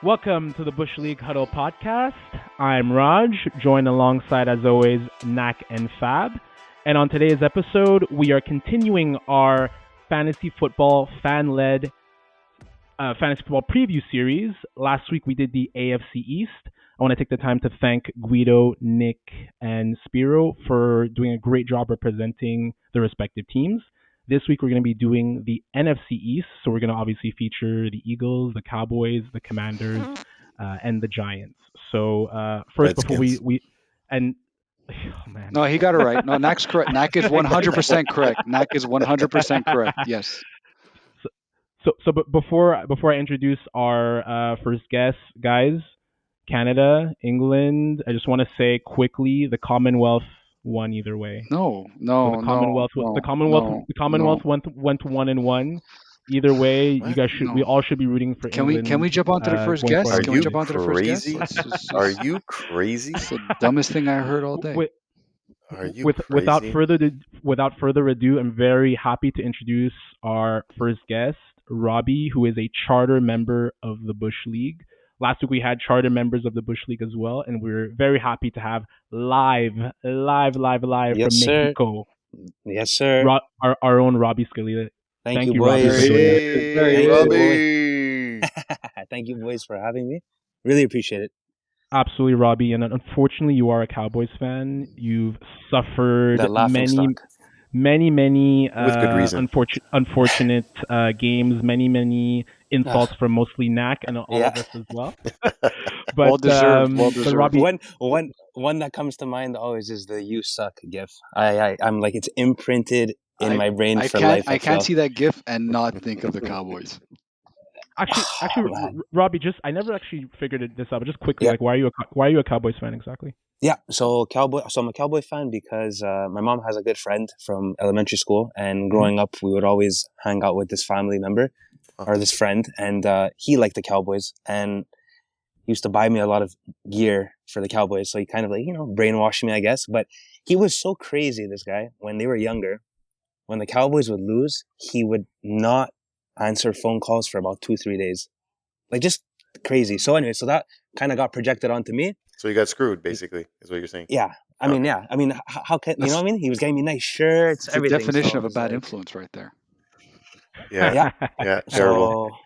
Welcome to the Bush League Huddle podcast. I'm Raj, joined alongside, as always, Nacc and Fab. And on today's episode, we are continuing our fantasy football fan-led fantasy football preview series. Last week, we did the AFC East. I want to take the time to thank Guido, Nick, and Spiro for doing a great job representing the respective teams. This week, we're going to be doing the NFC East, so we're going to obviously feature the Eagles, the Cowboys, the Commanders, and the Giants. So first, before we and oh, man. No, he got it right. No, Nacc's correct. Nacc is 100% correct. Nacc is 100% correct. Yes. But before I introduce our first guest, guys, Canada, England, I just want to say quickly, the Commonwealth won either way. No. The Commonwealth went 1-1. Either way, you guys should. No. We all should be rooting for England. Can we jump on to the first guest? Are you crazy? That's the dumbest thing I heard all day. Are you crazy? Without further ado, I'm very happy to introduce our first guest, Robbie, who is a charter member of the Bush League. Last week we had charter members of the Bush League as well, and we're very happy to have live yes, from Mexico. Yes, sir. Our own Robbie Scalia. Thank you, boys. Robbie. Hey, Robbie. Thank you, boys, for having me. Really appreciate it. Absolutely, Robbie. And unfortunately, you are a Cowboys fan. You've suffered many with good reason. unfortunate games, many insults from mostly Nacc and all of us as well. But well deserved. But Robbie, one that comes to mind always is the "you suck" gif. I'm like, it's imprinted in my brain for life. I can't see that gif and not think of the Cowboys. Actually, Robbie, I never actually figured this out. But just quickly, like, why are you a Cowboys fan exactly? Yeah, so I'm a Cowboy fan because my mom has a good friend from elementary school, and growing up, we would always hang out with this family member or this friend, and he liked the Cowboys and used to buy me a lot of gear for the Cowboys. So he kind of brainwashed me, I guess. But he was so crazy, this guy, when they were younger. When the Cowboys would lose, he would not answer phone calls for about 2-3 days. Like, just crazy. So anyway, so that kind of got projected onto me. So you got screwed, basically, is what you're saying. Yeah. I mean, how can, you know what I mean? He was getting me nice shirts, it's everything. The definition of a bad influence right there. Yeah. Terrible. So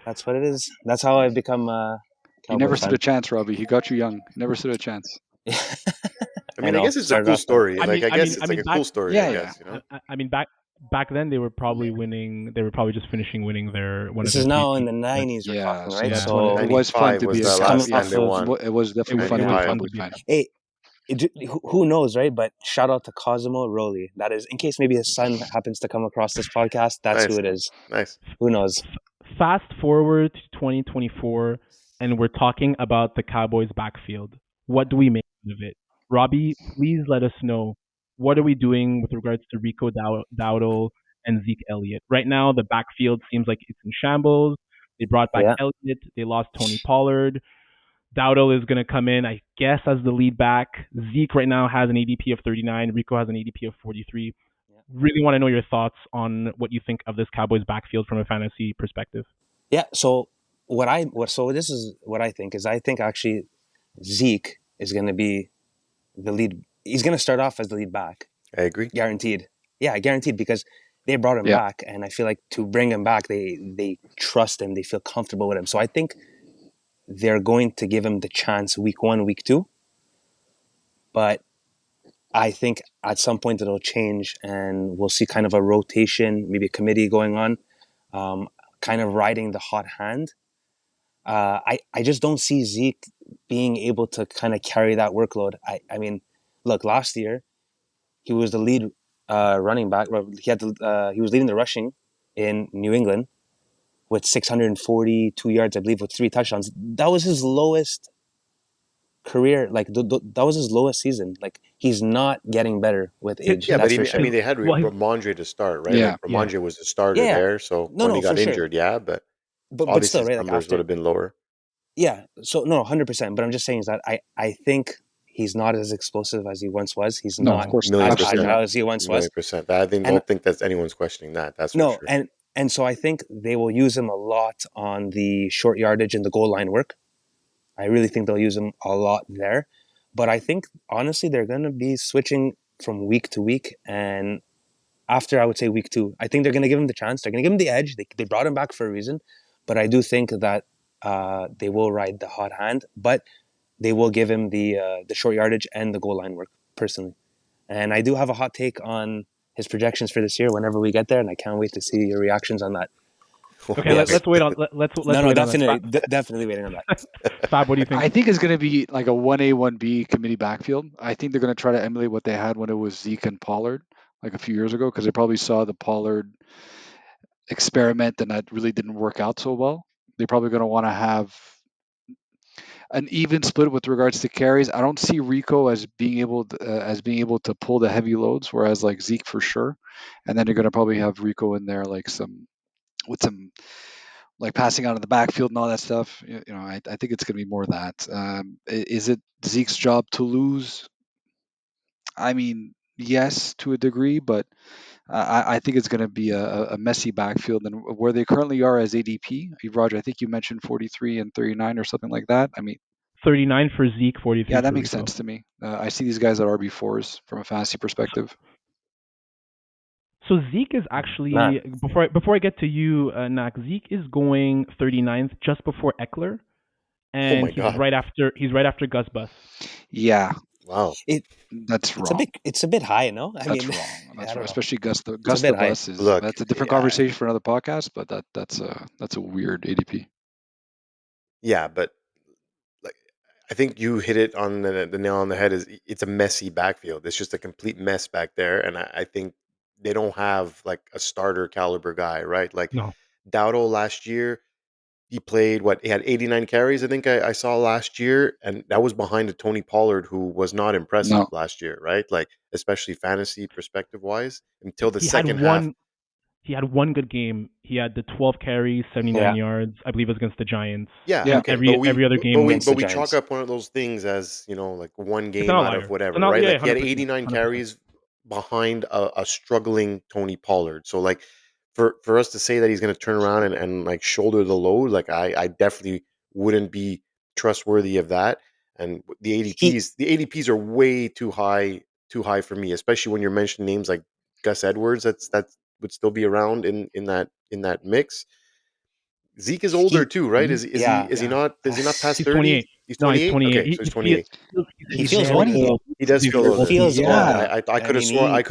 that's what it is. That's how I've become He never stood a chance, Robbie. He got you young. He never stood a chance. I guess it's a cool story. I guess it's a cool story. Yeah, I guess, you know? I mean, back then they were probably winning. They were probably just finishing winning their one. This is now in the 90s. We're talking, right? Yeah. So it was fun to be a last time they won. It was definitely fun to be a Cowboys fan. Hey, who knows, right? But shout out to Cosimo Roli. That is, in case maybe his son happens to come across this podcast, that's who it is. Nice. Who knows? Fast forward to 2024, and we're talking about the Cowboys backfield. What do we make of it? Robbie, please let us know. What are we doing with regards to Rico Dowdle and Zeke Elliott? Right now, the backfield seems like it's in shambles. They brought back Elliott. They lost Tony Pollard. Dowdle is going to come in, I guess, as the lead back. Zeke right now has an ADP of 39. Rico has an ADP of 43. Really want to know your thoughts on what you think of this Cowboys backfield from a fantasy perspective. Yeah, so this is what I think is, I think actually Zeke is going to be the lead. He's going to start off as the lead back. I agree. Guaranteed. Yeah, guaranteed, because they brought him back, and I feel like to bring him back, they trust him, they feel comfortable with him. So I think they're going to give him the chance week 1, week 2. But I think at some point it'll change, and we'll see kind of a rotation, maybe a committee going on, kind of riding the hot hand. I just don't see Zeke being able to kind of carry that workload. I mean, look, last year he was the lead running back. He was leading the rushing in New England with 642 yards, I believe, with 3 touchdowns. That was his lowest career. Like that was his lowest season. Like, he's not getting better with age. Yeah, but they had Ramondre to start, right? Yeah, Ramondre was the starter there. So when he got injured, but obviously still, right, his numbers would have been lower. Yeah, so no, 100%. But I'm just saying is that I think he's not as explosive as he once was. He's not as agile as he once was. 100%. I don't think that's anyone's questioning that. That's for sure. And so I think they will use him a lot on the short yardage and the goal line work. I really think they'll use him a lot there. But I think, honestly, they're going to be switching from week to week. And after, I would say, week 2, I think they're going to give him the chance. They're going to give him the edge. They brought him back for a reason. But I do think that they will ride the hot hand. But they will give him the short yardage and the goal line work, personally. And I do have a hot take on his projections for this year whenever we get there, and I can't wait to see your reactions on that. Okay, let's wait on. Let's wait definitely, on that. definitely waiting on that. Fab, what do you think? I think it's going to be like a 1A, 1B committee backfield. I think they're going to try to emulate what they had when it was Zeke and Pollard, like a few years ago, because they probably saw the Pollard experiment and that really didn't work out so well. They're probably going to want to have an even split with regards to carries. I don't see Rico as being able to pull the heavy loads, whereas like Zeke for sure. And then you're going to probably have Rico in there like some like passing out of the backfield and all that stuff. I think it's going to be more of that. Is it Zeke's job to lose? I mean, yes, to a degree, but I think it's going to be a messy backfield. And where they currently are as ADP, Roger, I think you mentioned 43 and 39 or something like that. I mean, 39 for Zeke, 43 yeah, that for makes Rico. sense to me. I see these guys at RB4s from a fantasy perspective. So Zeke is actually before I get to you, Nacc, Zeke is going 39th, just before Ekeler, and he's right after Gus Bus. Yeah. Wow. That's wrong. It's a bit high, no? That's wrong. That's wrong. Especially Gus the Bus is. Look, that's a different conversation for another podcast, but that's a weird ADP. Yeah, but like I think you hit it on the nail on the head. It's a messy backfield. It's just a complete mess back there, and I think they don't have like a starter caliber guy, right? Like No. Dowdle last year, he played he had 89 carries, I think I saw last year, and that was behind a Tony Pollard who was not impressive last year, right? Like especially fantasy perspective wise, until the second half. He had one good game. He had the 12 carries, 79 yards. I believe it was against the Giants. Yeah. Okay. Every other game. But we chalk up one of those things as like one game out of whatever, right? Like he had 89 carries behind a struggling Tony Pollard. So like for us to say that he's going to turn around and like shoulder the load, like I definitely wouldn't be trustworthy of that. And the ADPs are way too high for me, especially when you're mentioning names like Gus Edwards. That would still be around in that mix. Zeke is older too, right? Is he not? Is he not past 30? He's 28. Okay, so he's 28. He feels old. He does feel older. Yeah. I could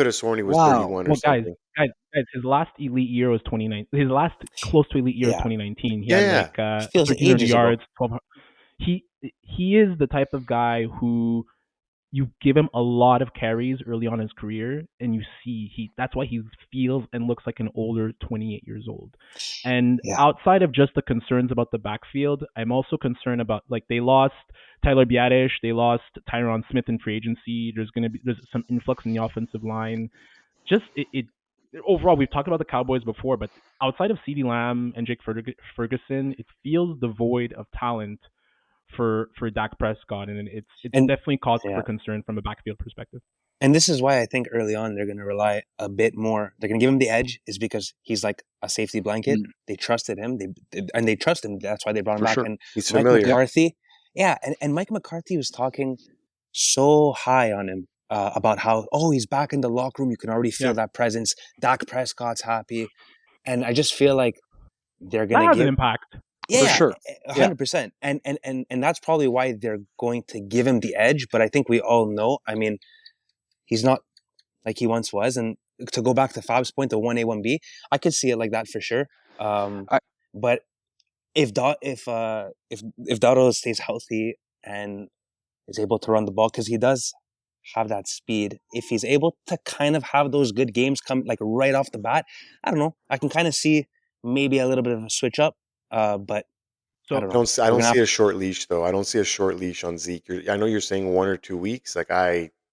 have sworn he was 31 or something. Guys, his last elite year was 29. His last close to elite year was 2019. He had like 1,300 yards, 12. He is the type of guy who you give him a lot of carries early on in his career, and you see that's why he feels and looks like an older 28 years old. And outside of just the concerns about the backfield, I'm also concerned about like they lost Tyler Biadasz, they lost Tyron Smith in free agency. There's some influx in the offensive line. Just it overall, we've talked about the Cowboys before, but outside of CeeDee Lamb and Jake Ferguson, it feels devoid of talent for Dak Prescott, and it's definitely cause for concern from a backfield perspective. And this is why I think early on they're going to rely a bit more. They're going to give him the edge is because he's like a safety blanket. They trusted him. They trust him. That's why they brought him back. Sure. And he's Mike familiar. McCarthy, and Mike McCarthy was talking so high on him about how he's back in the locker room. You can already feel that presence. Dak Prescott's happy, and I just feel like they're going to give an impact. Yeah, for sure. 100%. And that's probably why they're going to give him the edge. But I think we all know, I mean, he's not like he once was. And to go back to Fab's point, the 1A, 1B, I could see it like that for sure. But if Dowdle stays healthy and is able to run the ball, because he does have that speed, if he's able to kind of have those good games come like right off the bat, I don't know. I can kind of see maybe a little bit of a switch up. But I don't see a short leash though. I don't see a short leash on Zeke. I know you're saying 1 or 2 weeks. Like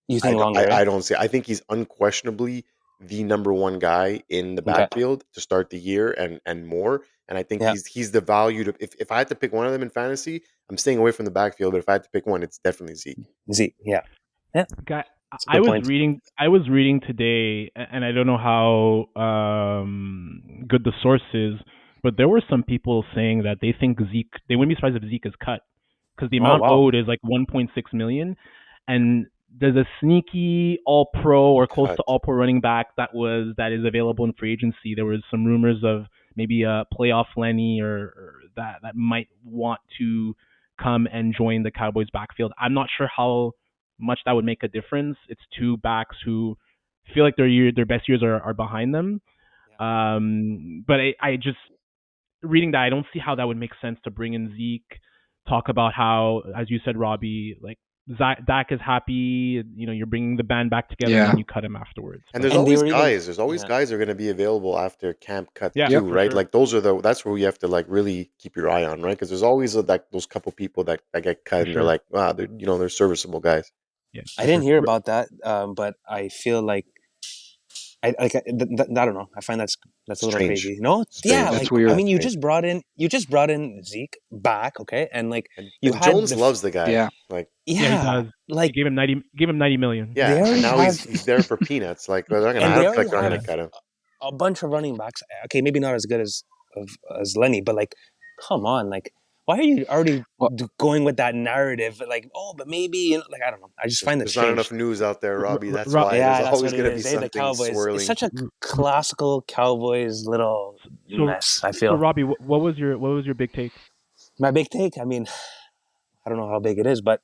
you think longer? I don't see. I think he's unquestionably the number one guy in the backfield to start the year and more. And I think he's the value to. If I had to pick one of them in fantasy, I'm staying away from the backfield. But if I had to pick one, it's definitely Zeke. Zeke, yeah. I was reading today, and I don't know how good the source is, but there were some people saying that they think they wouldn't be surprised if Zeke is cut because the amount owed is like 1.6 million, and there's a sneaky all pro or close to all pro running back that is available in free agency. There was some rumors of maybe a playoff Lenny or that might want to come and join the Cowboys backfield. I'm not sure how much that would make a difference. It's two backs who feel like their best years are behind them. But I just reading that, I don't see how that would make sense to bring in Zeke, talk about how, as you said, Robbie, like Dak is happy, you're bringing the band back together, and then you cut him afterwards. And there's always guys. There's always guys that are going to be available after camp cut too, right? Sure. Like that's where you have to like really keep your eye on, right? Because there's always like those couple people that get cut, and they're like, wow, they're serviceable guys. Yeah, I didn't hear about that, but I feel like I don't know. I find that's a little crazy. No, yeah, that's like weird. I mean, you just brought in Zeke back, okay, and like Jones loves the guy. Yeah, like he does. Like he gave him 90 million. Yeah, and now he's there for peanuts. Like they're not gonna cut him. A bunch of running backs. Okay, maybe not as good as Lenny, but like, come on, like. Why are you already going with that narrative? Like, but maybe, like, I don't know. I just find that there's not enough news out there, Robbie. That's why there's always going to be something swirling. It's such a classical Cowboys little mess, I feel. So, Robbie, what was your big take? My big take? I mean, I don't know how big it is, but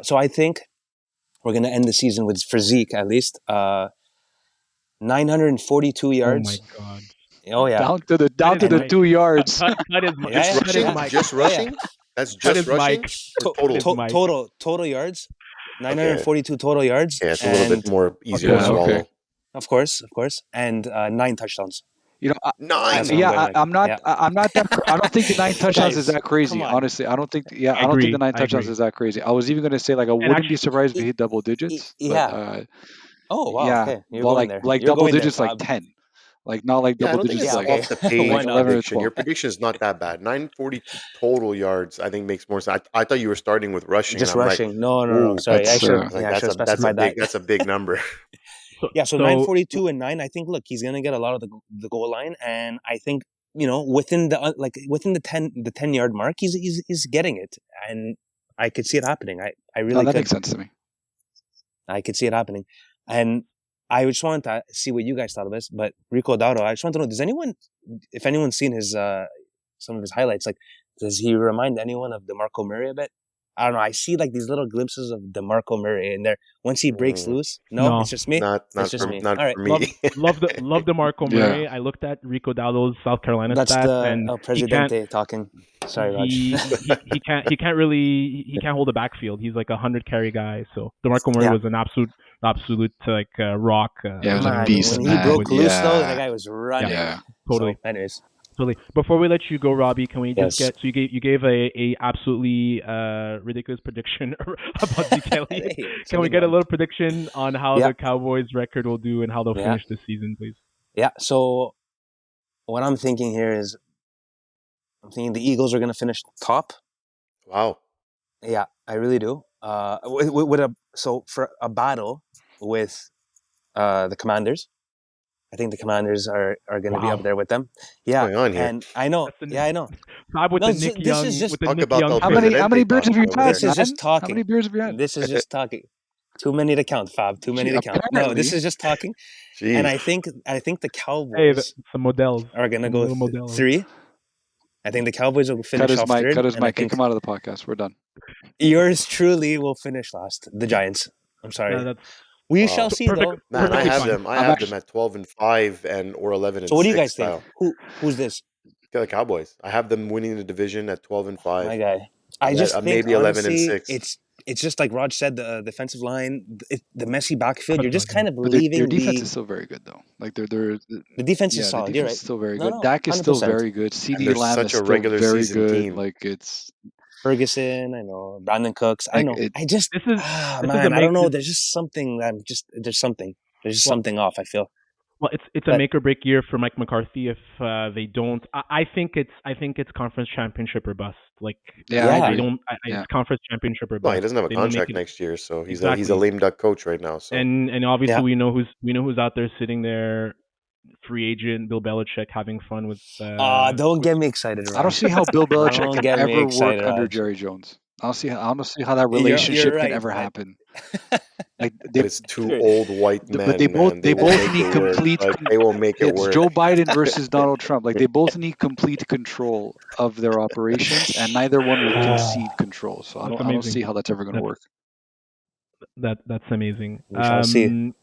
so I think we're going to end the season for Zeke, at least, 942 yards. Oh, my God. Oh yeah, down to the 2 yards. Just rushing. That's just rushing. Total yards. 942 total yards. Yeah, it's a little bit more easier to swallow. Okay. Of course, and 9 touchdowns. 9. I'm not. I don't think the 9 touchdowns is that crazy. Honestly, I don't think. Yeah, I don't think the 9 touchdowns is that crazy. I was even going to say like I wouldn't be surprised if we hit double digits. Yeah. Oh wow. Yeah. Okay. Well, like double digits, like 10. Like not like double digits, like off the page. Prediction. Your prediction is not that bad. 942 total yards, I think makes more sense. I thought you were starting with rushing. Just rushing. Like, no. Sorry, that's a big number. So 942 and 9. I think. Look, he's gonna get a lot of the goal line, and I think within the 10-yard mark, he's getting it, and I could see it happening. I really that makes sense to me. I could see it happening, and I just wanted to see what you guys thought of this, but Rico Dowdle, I just want to know, if anyone's seen his some of his highlights, like, does he remind anyone of DeMarco Murray a bit? I don't know. I see like these little glimpses of DeMarco Murray in there. Once he breaks loose, no, it's just me. It's just me. Not for me. Love DeMarco Murray. Yeah. I looked at Rico Dowdle's South Carolina stats. That's and El Presidente talking. Sorry, Raj. He can't hold a backfield. He's like a 100 carry guy. So DeMarco Murray was an absolute like rock. It was a beast. When he broke loose though, that guy was running. Yeah, totally. So, anyways. Totally. Before we let you go, Robbie, can we just get? So you gave a absolutely ridiculous prediction about Zeke Kelly. Can we get a little prediction on how the Cowboys' record will do and how they'll finish this season, please? Yeah. So what I'm thinking here is, I'm thinking the Eagles are going to finish top. Wow. Yeah, I really do. For a battle with the Commanders. I think the Commanders are going to be up there with them. Yeah, what's going on here? And I know. I know. How many beers have you had? This is just talking. How many beers have you had? This is just talking. Too many to count, Fab. Too many to count. Apparently. No, this is just talking. Jeez. And I think the Cowboys are going to go 3. I think the Cowboys will finish off 3rd. Cut his mic. Kick him out of the podcast. We're done. Yours truly will finish last. The Giants. I'm sorry. We shall see, though. Man, I have them at 12-5 or 11-6. So what do you guys think? Who's this? The Cowboys. I have them winning the division at 12-5. My guy. I just think maybe 11-6. It's just like Raj said, the defensive line, the messy backfield. You're just kind of leaving. Their defense is still very good, though. Like the defense is solid. You're right. Still very good. Dak is still very good. CeeDee Lamb is still very good. Team. Like it's. Ferguson, I know. Brandon Cooks, I know. I just, I don't know. There's just something. There's just something off, I feel. Well, it's a make or break year for Mike McCarthy if they don't. I think it's conference championship or bust. Like they don't. It's conference championship or bust. No, he doesn't have a They don't make contract it, next year, so he's exactly. he's a lame duck coach right now. So and obviously we know who's out there sitting there, free agent Bill Belichick having fun with. Don't get me excited, Raj. I don't see how Bill Belichick can ever work under Jerry Jones. I don't see how that relationship can ever happen. Like but it's two old white men, but they both need complete. They will make it work. It's Joe Biden versus Donald Trump. Like they both need complete control of their operations, and neither one will concede control. So I don't see how that's ever going to work. That's amazing. We shall see.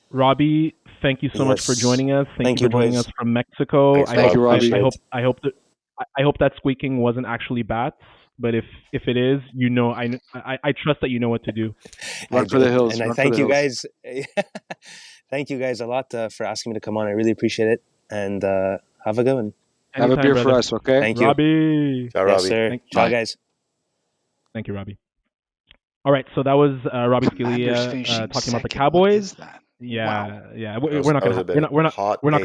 Robbie, thank you so much for joining us. Thank you for joining us from Mexico. Thank you, Robbie. I hope that squeaking wasn't actually bats. But if it is, I trust that you know what to do. Run for the hills. And I thank you guys. Thank you guys a lot for asking me to come on. I really appreciate it. And have a good one. Have a beer for us, okay? Thank you. Robbie. Ciao, Robbie. Yes, sir. Ciao, guys. Thank you, Robbie. All right, so that was Robbie Scalia talking about the Cowboys. Yeah. We're not gonna have talk about we're not hot gonna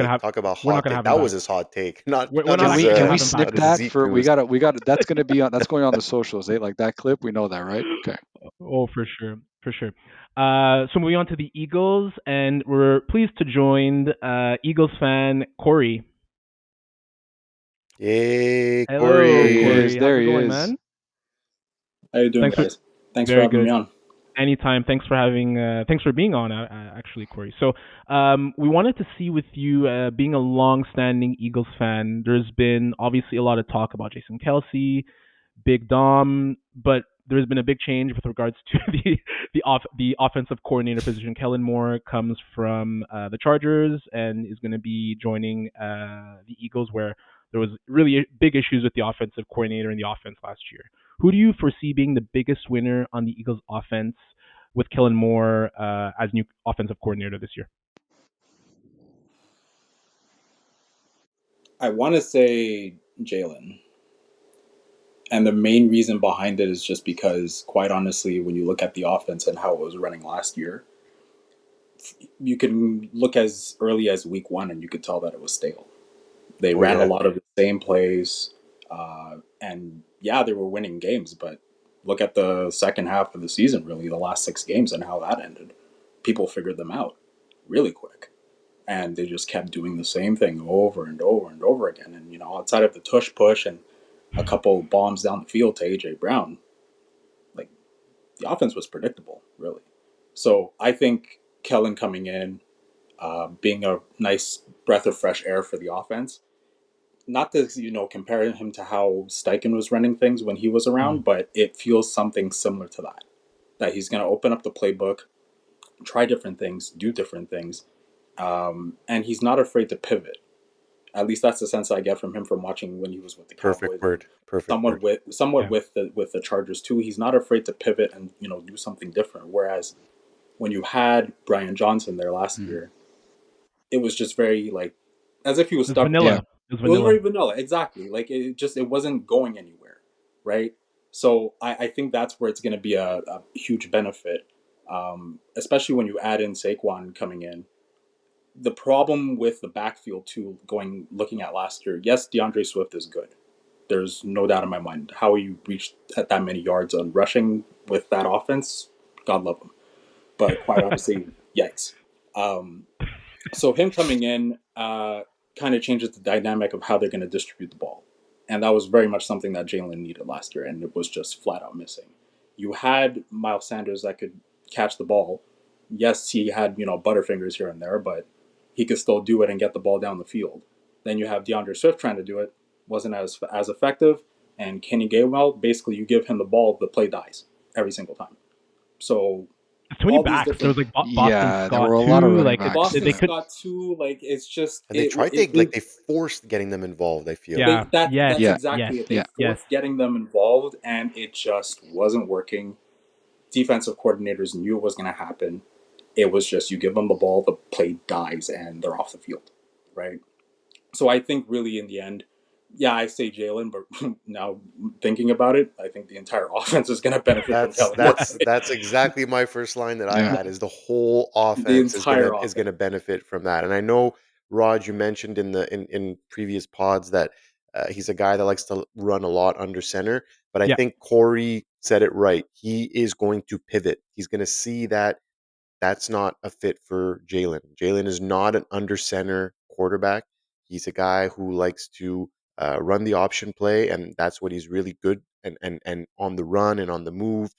take. have That was his hot take. Can we snip that for we got that's gonna be on that's going on the socials, eh? Like that clip, we know that, right? Okay. Oh, for sure. So moving on to the Eagles, and we're pleased to join Eagles fan Corey. Yay, Hello, Corey. There he is. Man? How you doing, guys? Thanks for having me on. Anytime. Thanks for being on, actually, Corey. So we wanted to see with you, being a long-standing Eagles fan, there's been obviously a lot of talk about Jason Kelce, Big Dom, but there's been a big change with regards to the offensive coordinator position. Kellen Moore comes from the Chargers and is going to be joining the Eagles, where there was really big issues with the offensive coordinator and the offense last year. Who do you foresee being the biggest winner on the Eagles offense with Kellen Moore as new offensive coordinator this year? I want to say Jalen. And the main reason behind it is just because, quite honestly, when you look at the offense and how it was running last year, you can look as early as week 1 and you could tell that it was stale. They ran a lot of the same plays, and they were winning games, but look at the second half of the season, really, the last 6 games and how that ended. People figured them out really quick, and they just kept doing the same thing over and over and over again. And, outside of the tush push and a couple bombs down the field to A.J. Brown, like, the offense was predictable, really. So I think Kellen coming in, being a nice breath of fresh air for the offense, not to, compare him to how Steichen was running things when he was around, but it feels something similar to that he's going to open up the playbook, try different things, do different things, and he's not afraid to pivot. At least that's the sense I get from him from watching when he was with the Cowboys. Somewhat with the Chargers too. He's not afraid to pivot and do something different. Whereas when you had Brian Johnson there last year, it was just very as if he was stuck. Vanilla. It was very vanilla, exactly. Like it wasn't going anywhere, right? So I think that's where it's going to be a huge benefit, especially when you add in Saquon coming in. The problem with the backfield too, looking at last year, yes, DeAndre Swift is good. There's no doubt in my mind. How he reached at that many yards on rushing with that offense, God love him. But quite honestly, yikes. So him coming in kind of changes the dynamic of how they're going to distribute the ball. And that was very much something that Jalen needed last year, and it was just flat out missing. You had Miles Sanders that could catch the ball. Yes, he had, butterfingers here and there, but he could still do it and get the ball down the field. Then you have DeAndre Swift trying to do it. Wasn't as effective. And Kenny Gainwell, basically you give him the ball, the play dies every single time. So too many backs. There was Boston Scott there were a lot of backs. Boston Scott too. It's just and they they forced getting them involved. I feel that's exactly it. They forced getting them involved, and it just wasn't working. Defensive coordinators knew it was going to happen. It was just you give them the ball, the play dies, and they're off the field, right? So I think really in the end, I say Jalen, but now thinking about it, I think the entire offense is going to benefit from Kellen. That's exactly my first line that I had is the whole offense is going to benefit from that. And I know Rod, you mentioned in previous pods that he's a guy that likes to run a lot under center, but I think Corey said it right. He is going to pivot. He's going to see that that's not a fit for Jalen. Jalen is not an under center quarterback. He's a guy who likes to run the option play, and that's what he's really good and on the run and on the move.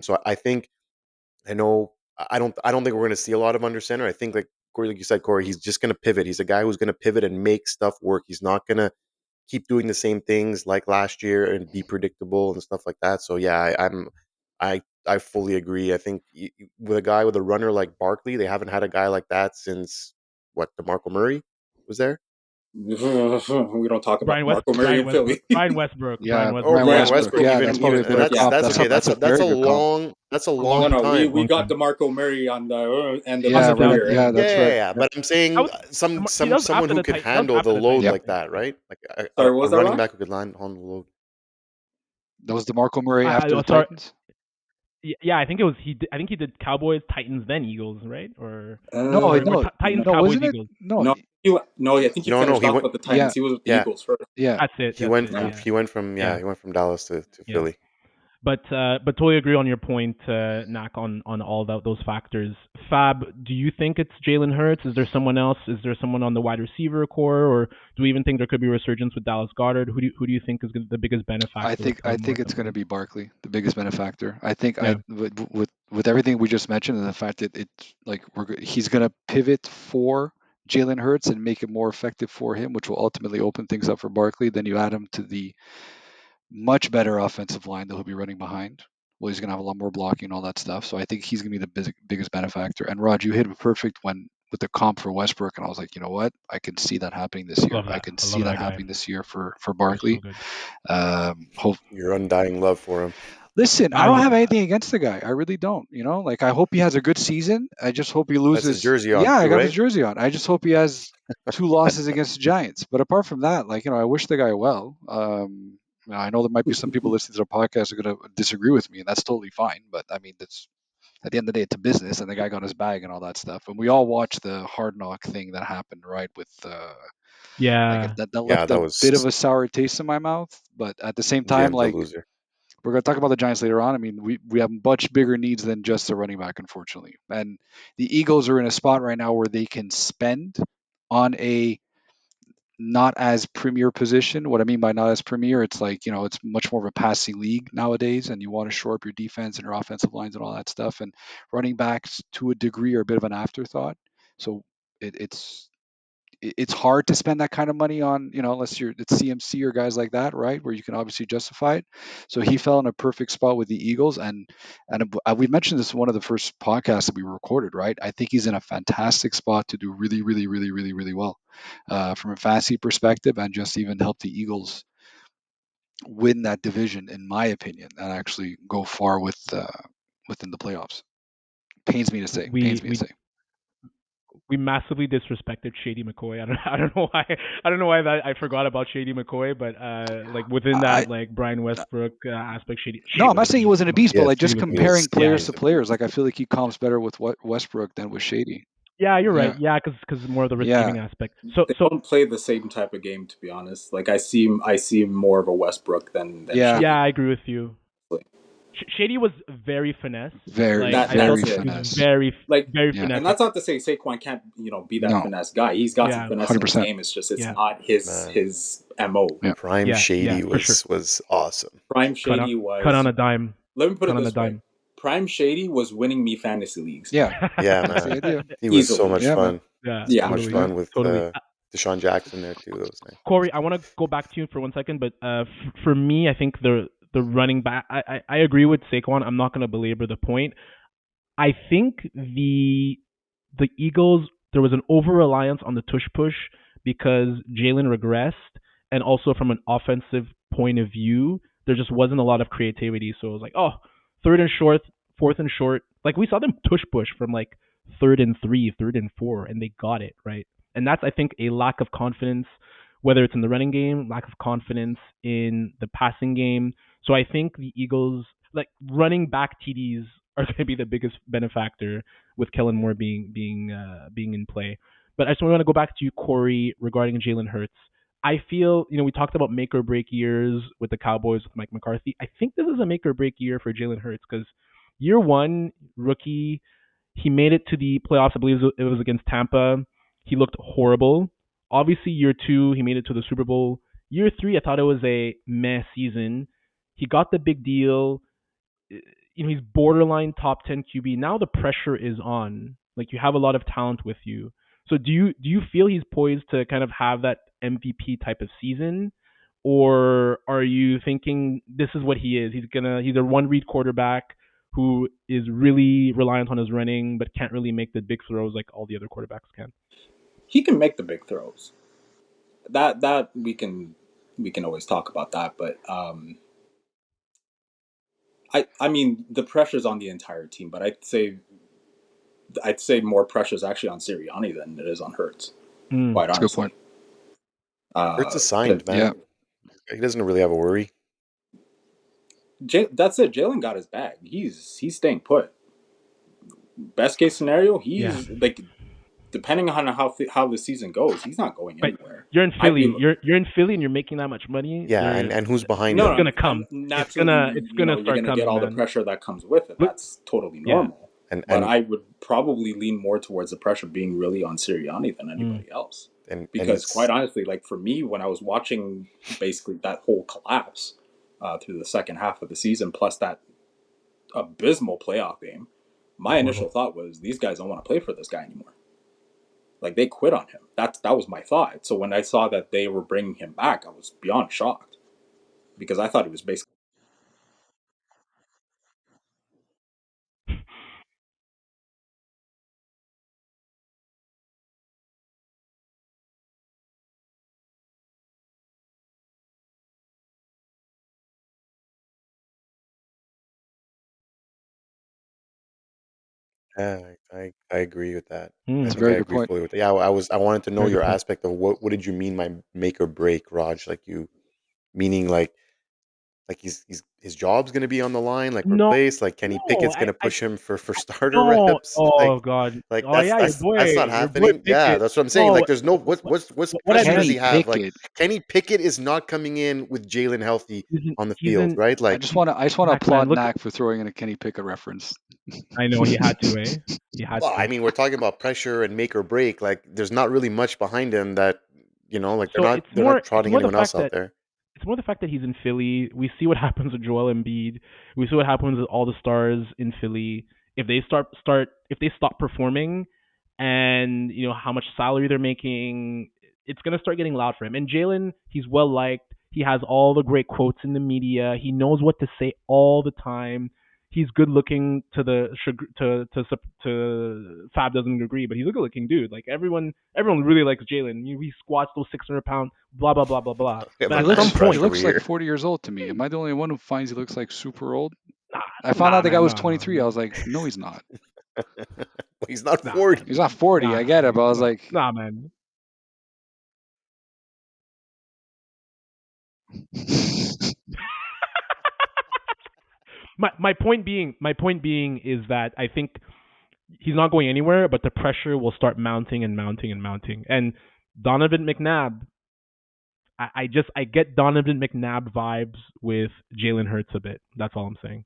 So I think I know I don't think we're going to see a lot of under center. I think like Corey, like you said, Corey, he's just going to pivot. He's a guy who's going to pivot and make stuff work. He's not going to keep doing the same things like last year and be predictable and stuff like that. So yeah, I fully agree. I think with a guy with a runner like Barkley, they haven't had a guy like that since what DeMarco Murray was there. We don't talk about Marco Murray in Philly. Brian Westbrook. Yeah, Brian Westbrook. Yeah, Even, that's probably even, and that's okay. That's a long time. We got DeMarco Murray on the end of yeah, the right, year. yeah, that's right. Yeah, but I'm saying someone who could handle the load like that, right? Like a running back who could land on the load. That was DeMarco Murray after the Titans. Yeah, I think it was I think he did Cowboys, Titans, then Eagles, right? Or Titans, Cowboys, Eagles. No, I think he finished off with the Titans. Yeah, he was with the Eagles first. Yeah, that's it. He went from Dallas to Philly. But totally agree on your point, Nacc, on all those factors. Fab, do you think it's Jalen Hurts? Is there someone else? Is there someone on the wide receiver core, or do we even think there could be a resurgence with Dallas Goedert? Who do you think is the biggest benefactor? I think it's going to be Barkley, the biggest benefactor. I think with everything we just mentioned and the fact that it's like he's going to pivot for Jalen Hurts and make it more effective for him, which will ultimately open things up for Barkley. Then you add him to the much better offensive line that he'll be running behind. Well, he's going to have a lot more blocking and all that stuff. So I think he's going to be the biggest benefactor. And Rod, you hit it perfect with the comp for Westbrook, and I was like, you know what? I can see that happening this year. I can see that happening this year for Barkley. Your undying love for him. Listen, I don't have anything against the guy. I really don't. Like I hope he has a good season. I just hope he loses. That's his jersey on. Yeah, I got right? his jersey on. I just hope he has 2 losses against the Giants. But apart from that, I wish the guy well. I know there might be some people listening to the podcast are going to disagree with me, and that's totally fine. But I mean, that's at the end of the day, it's a business, and the guy got his bag and all that stuff. And we all watched the Hard Knock thing that happened, right? With that left a bit of a sour taste in my mouth. But at the same time, we're going to talk about the Giants later on. I mean, we have much bigger needs than just a running back, unfortunately. And the Eagles are in a spot right now where they can spend on a not as premier position. What I mean by not as premier, it's like, it's much more of a passing league nowadays, and you want to shore up your defense and your offensive lines and all that stuff. And running backs to a degree are a bit of an afterthought. So it's hard to spend that kind of money on, unless it's CMC or guys like that, right? Where you can obviously justify it. So he fell in a perfect spot with the Eagles. And we mentioned this in one of the first podcasts that we recorded, right? I think he's in a fantastic spot to do really, really, really, really, really well from a fantasy perspective, and just even help the Eagles win that division, in my opinion, and actually go far within the playoffs. Pains me to say. We massively disrespected Shady McCoy. I don't know why that I forgot about Shady McCoy, but within that Brian Westbrook aspect, Shady. No, I'm not saying he wasn't a beast, but just comparing players to players, I feel like he comps better with Westbrook than with Shady. Yeah, you're right. Yeah, because more of the receiving aspect. So they don't play the same type of game, to be honest. Like I see more of a Westbrook than Shady. Yeah, I agree with you. Shady was very finesse. Very finesse. Very finesse. And that's not to say Saquon can't, be that finesse guy. He's got some finesse 100%. In his game. It's just not his MO. Yeah. Prime Shady was awesome. Prime Shady was cut on a dime. Let me put it this way. Prime Shady was winning me fantasy leagues. Yeah, man. He was so much fun. So much fun with Deshaun Jackson there too. That was nice. Corey, I want to go back to you for 1 second, but for me, I think the running back, I agree with Saquon. I'm not going to belabor the point. I think the Eagles, there was an over-reliance on the tush-push because Jalen regressed, and also from an offensive point of view, there just wasn't a lot of creativity. So it was like, 3rd and short, 4th and short. Like we saw them tush-push from 3rd and 3, 3rd and 4, and they got it, right? And that's, I think, a lack of confidence, whether it's in the running game, lack of confidence in the passing game. So I think the Eagles, running back TDs are going to be the biggest benefactor with Kellen Moore being in play. But I just want to go back to you, Corey, regarding Jalen Hurts. I feel, we talked about make or break years with the Cowboys with Mike McCarthy. I think this is a make or break year for Jalen Hurts because year one, rookie, he made it to the playoffs. I believe it was against Tampa. He looked horrible. Obviously, year two, he made it to the Super Bowl. Year three, I thought it was a meh season. He got the big deal. He's borderline top 10 QB. Now the pressure is on. Like, you have a lot of talent with you. So do you feel he's poised to kind of have that MVP type of season, or are you thinking this is what he is? He's a one read quarterback who is really reliant on his running but can't really make the big throws like all the other quarterbacks can. He can make the big throws. That we can always talk about that, but I mean the pressure's on the entire team, but I'd say more pressure is actually on Sirianni than it is on Hurts. Quite That's a good honestly. point. Hurts is signed, man. He doesn't really have a worry. That's it. Jalen got his bag. He's staying put. Best case scenario, he's like, depending on how the season goes, he's not going anywhere. You're in Philly. You're in Philly, and you're making that much money. Yeah, and who's behind him? No, It's gonna come. Naturally, It's gonna you're start gonna coming, get all man. the pressure that comes with it. That's totally normal. But I would probably lean more towards the pressure being really on Sirianni than anybody else. Because quite honestly, like for me, when I was watching basically that whole collapse through the second half of the season, plus that abysmal playoff game, my initial thought was these guys don't want to play for this guy anymore. Like, they quit on him. That was my thought. So when I saw that they were bringing him back, I was beyond shocked because I thought he was basically. Yeah, I agree with that. That's I a think I very good agree point. fully with that. Yeah, I wanted to know Very good your point. aspect of what did you mean by make or break, Raj? Like, you meaning like his job's gonna be on the line, like No, replaced, like Kenny no, Pickett's gonna I push him for starter no. reps, Oh God. like Oh yeah, that's not your boy happening. Yeah, Pickett. that's what I'm saying. No, Like, there's no what's what I pressure does meant. he Kenny have? Like, Pickett. Kenny Pickett is not coming in with Jalen healthy on the He's field, in. right? I Like, just want to Mac, man, applaud look. Nacc for throwing in a Kenny Pickett reference. I know he had to, eh? He had well, to. I mean, we're talking about pressure and make or break. Like, there's not really much behind him that, like So they're not it's trotting more the anyone else fact out that there. it's more the fact that he's in Philly. We see what happens with Joel Embiid. We see what happens with all the stars in Philly. If they if they stop performing, and how much salary they're making, it's gonna start getting loud for him. And Jalen, he's well liked. He has all the great quotes in the media. He knows what to say all the time. He's good looking to Fab doesn't agree, but he's a good looking dude. Like, everyone really likes Jalen. He squats those 600 pound, blah blah blah blah blah. Yeah, But He at man some looks crush he point, over looks like here. 40 years old to me. Am I the only one who finds he looks like super old? nah, I found nah, out the guy man, was no, 23. I was like, no, he's not. Well, he's not nah, man, 40. He's not 40. nah, I get it, but I was nah, like, nah, man. My point being is that I think he's not going anywhere, but the pressure will start mounting and mounting and mounting. And Donovan McNabb, I get Donovan McNabb vibes with Jalen Hurts a bit. That's all I'm saying.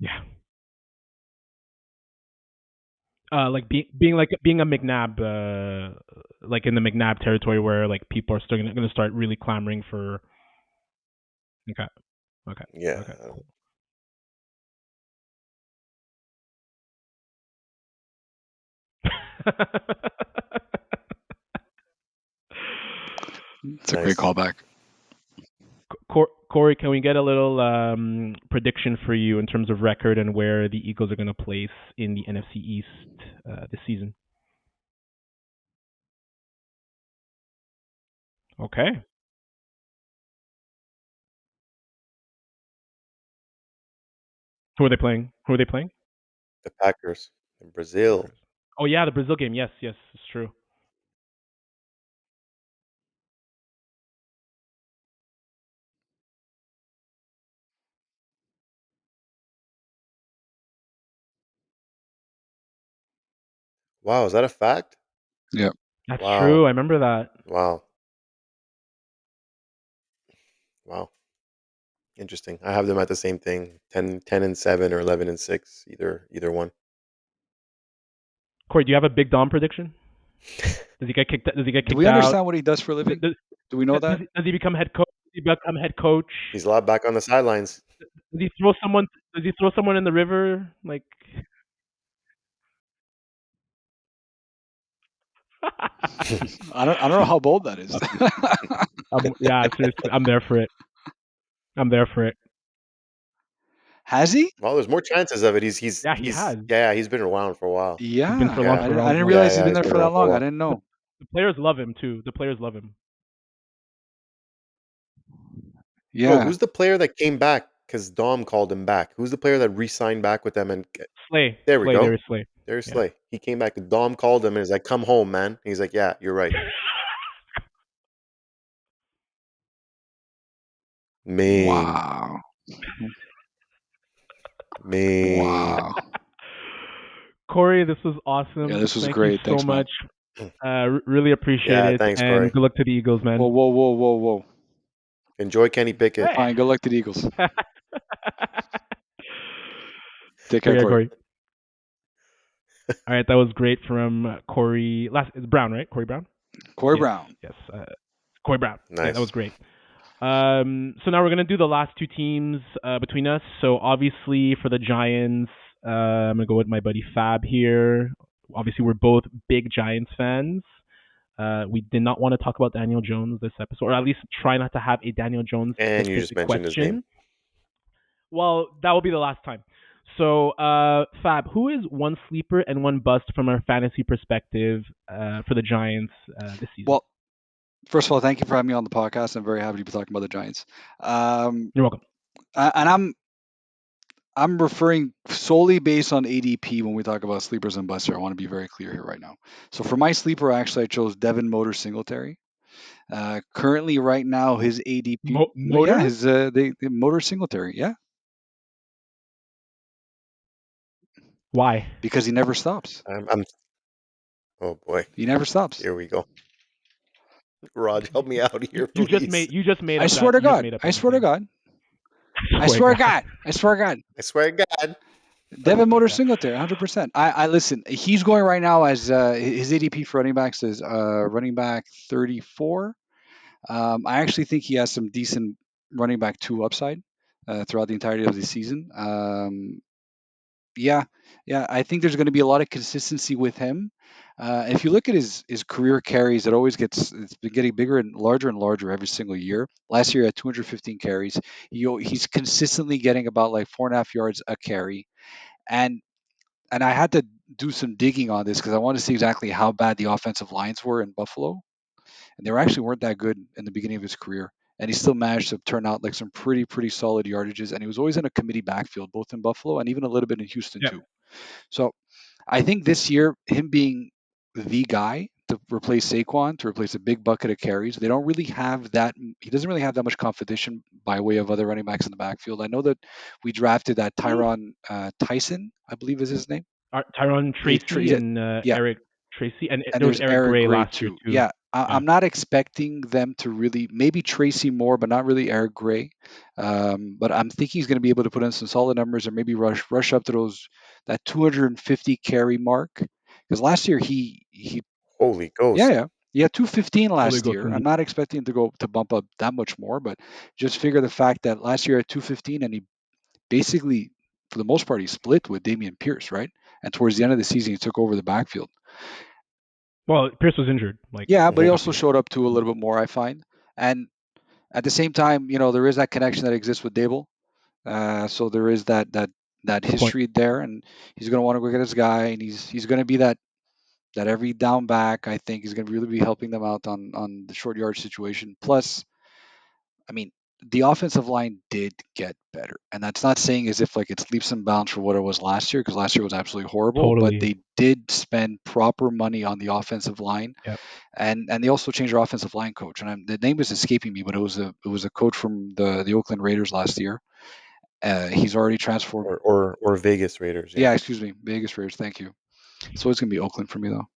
Yeah. Like being a McNabb, like in the McNabb territory where like people are still gonna start really clamoring for. Okay, okay, Yeah. okay, cool. it's a great Nice. callback. Corey, can we get a little prediction for you in terms of record and where the Eagles are going to place in the NFC East this season? Okay. Who are they playing? Who are they playing? The Packers in Brazil. Oh yeah, the Brazil game. Yes, yes, it's true. Wow, is that a fact? Yeah. That's Wow. true. I remember that. Wow. Interesting. I have them at the same thing. 10-7 or 11-6, either one. Corey, do you have a big Dom prediction? Does he get kicked? Does he get kicked out? Do we understand what he does for a living? Do we know that? Does he become head coach? Does he become head coach? He's allowed back on the sidelines. Does he throw someone? Does he throw someone in the river? Like, I don't know how bold that is. yeah, seriously, I'm there for it. Has he? Well, there's more chances of it. He has. Yeah, he's been around for a while. Yeah. He's been for a long. I didn't realize he's been there for that long. I didn't know. The players love him too. The players love him. Yeah. Bro, who's the player that came back because Dom called him back? Who's the player that re-signed back with them? And Slay. There we go. Darius Slay. There's Slay. He came back. Dom called him and he's like, "Come home, man." And he's like, "Yeah, you're right." Man. Wow. Wow. Corey, this was awesome. Yeah, this was Thank great. you so Thanks, much. Really appreciate it. Thanks, and Corey. Good luck to the Eagles, man. Whoa. Enjoy Kenny Pickett. Fine, good luck to the Eagles. Take care, Corey. All right, that was great from Corey. It's Brown, right? Corey Brown? Corey Brown. Yes. Corey Brown. Nice. Yeah, that was great. So now we're going to do the last two teams between us. So obviously for the Giants, I'm going to go with my buddy Fab here. Obviously, we're both big Giants fans. We did not want to talk about Daniel Jones this episode, or at least try not to have a Daniel Jones and you just mentioned question. His name. Well, that will be the last time. So, Fab, who is one sleeper and one bust from our fantasy perspective for the Giants this season? Well, first of all, thank you for having me on the podcast. I'm very happy to be talking about the Giants. You're welcome. And I'm referring solely based on ADP when we talk about sleepers and busts. I want to be very clear here right now. So for my sleeper, actually, I chose Devin Motor Singletary. Currently, right now, his ADP, Motor? Yeah, his the Motor Singletary, yeah. Why? Because he never stops. Oh boy, he never stops. Here we go. Raj, help me out here, please. You just made. I swear to God. I swear to God. I swear to God. I swear to God. I swear to God. Devin Motor Singletary, 100%. I listen. He's going right now as his ADP for running backs is running back 34. I actually think he has some decent running back 2 upside throughout the entirety of the season. Yeah, I think there's going to be a lot of consistency with him. If you look at his career carries, it's been getting bigger and larger every single year. Last year, he had 215 carries. He's consistently getting about like 4.5 yards a carry, and I had to do some digging on this because I want to see exactly how bad the offensive lines were in Buffalo, and they actually weren't that good in the beginning of his career. And he still managed to turn out like some pretty solid yardages. And he was always in a committee backfield, both in Buffalo and even a little bit in Houston too. So I think this year, him being the guy to replace Saquon, to replace a big bucket of carries, they don't really have that. He doesn't really have that much competition by way of other running backs in the backfield. I know that we drafted that Tyron Tyson, I believe is his name. Tyron Tracy and Eric Tracy, and there was Eric Gray last year too. Yeah, I'm not expecting them to really, maybe Tracy Moore, but not really Eric Gray. But I'm thinking he's going to be able to put in some solid numbers, or maybe rush up to that 250 carry mark. Because last year he Holy Ghost. Yeah, 215 last year. I'm not expecting him to bump up that much more, but just figure the fact that last year at 215, and he basically, for the most part, he split with Dameon Pierce, right? And towards the end of the season, he took over the backfield. Well, Pierce was injured. But he also showed up too a little bit more, I find. And at the same time, there is that connection that exists with Dable. So there is that history there, and he's going to want to go get his guy, and he's going to be that every down back. I think he's going to really be helping them out on the short yard situation. Plus, I mean, the offensive line did get better, and that's not saying as if like it's leaps and bounds for what it was last year, because last year was absolutely horrible. Totally. But they did spend proper money on the offensive line, and they also changed their offensive line coach. And the name is escaping me, but it was a coach from the Oakland Raiders last year. He's already transformed, or Vegas Raiders. Yeah, excuse me, Vegas Raiders. Thank you. So it's gonna be Oakland for me though.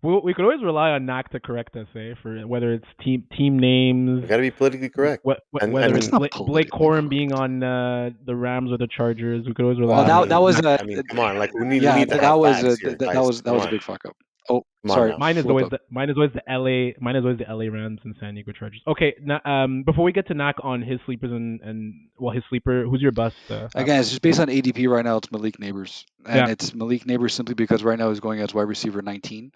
We could always rely on Nacc to correct us, for whether it's team names. We got to be politically correct. Whether it's Blake Corum correct. being on the Rams or the Chargers, we could always rely. Well, that was I mean, come on, like we need to have facts here, guys. That was a big fuck up. Oh, come sorry. On mine is always the LA Rams and San Diego Chargers. Okay, now, before we get to Nacc on his sleepers and his sleeper, who's your bust? Again, it's just based on ADP right now. It's Malik Neighbors, and it's Malik Neighbors simply because right now he's going as wide receiver 19.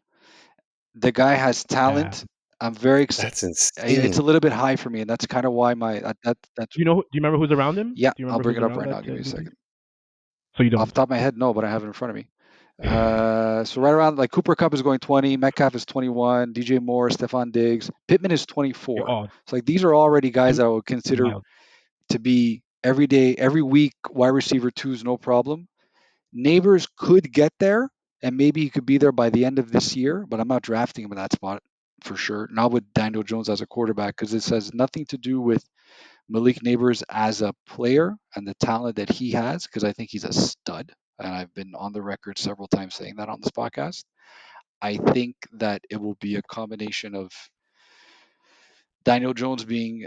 The guy has talent. Yeah. I'm very excited. That's insane. It's a little bit high for me, and that's kind of why that's. Do you remember who's around him? Yeah, I'll bring it up right now. Give me a second. So you don't? Off the top of my head, no, but I have it in front of me. So right around like Cooper Kupp is going 20, Metcalf is 21, DJ Moore, Stephon Diggs, Pittman is 24. So like these are already guys that I would consider to be every day, every week wide receiver 2s, no problem. Neighbors could get there, and maybe he could be there by the end of this year, but I'm not drafting him in that spot for sure. Not with Daniel Jones as a quarterback, because this has nothing to do with Malik Neighbors as a player and the talent that he has, because I think he's a stud. And I've been on the record several times saying that on this podcast. I think that it will be a combination of Daniel Jones being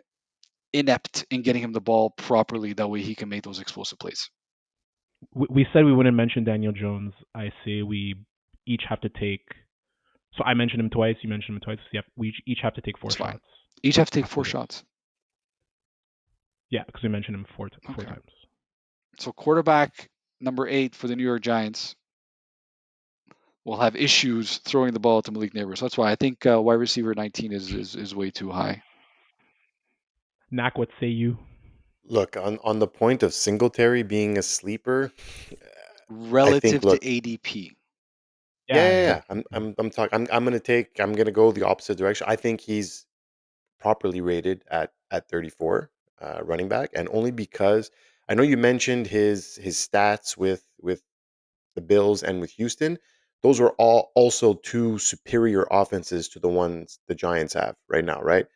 inept in getting him the ball properly. That way he can make those explosive plays. We said we wouldn't mention Daniel Jones. I say we each have to take. So I mentioned him twice. You mentioned him twice. Yeah, we each have to take 4 shots. Each have to take 4 shots. Yeah, because we mentioned him four times. So quarterback number 8 for the New York Giants will have issues throwing the ball to Malik Neighbors. So that's why I think wide receiver 19 is way too high. Nacc, what say you? Look, on the point of Singletary being a sleeper, relative to ADP. Yeah. I'm gonna go the opposite direction. I think he's properly rated at 34 running back, and only because I know you mentioned his stats with the Bills and with Houston. Those are all also 2 superior offenses to the ones the Giants have right now, right?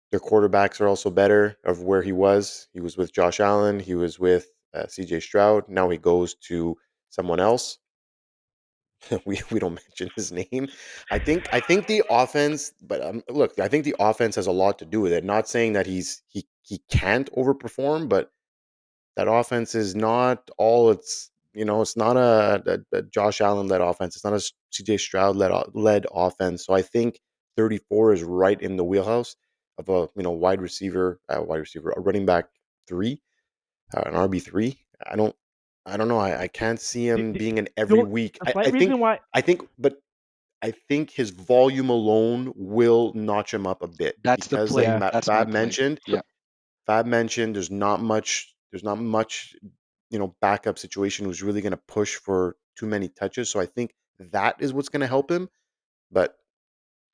Their quarterbacks are also better of where he was. He was with Josh Allen. He was with CJ Stroud. Now he goes to someone else. we don't mention his name. I think the offense, but look, I think the offense has a lot to do with it. Not saying that he can't overperform, but that offense is not all it's. It's not a Josh Allen led offense. It's not a CJ Stroud led offense. So I think 34 is right in the wheelhouse of a wide receiver, a running back 3, an RB3. I don't know. I can't see him being an every week. I think his volume alone will notch him up a bit. That's because, the play. Like Fab mentioned. Yeah. Fab mentioned there's not much. Backup situation who's really going to push for too many touches. So I think that is what's going to help him. But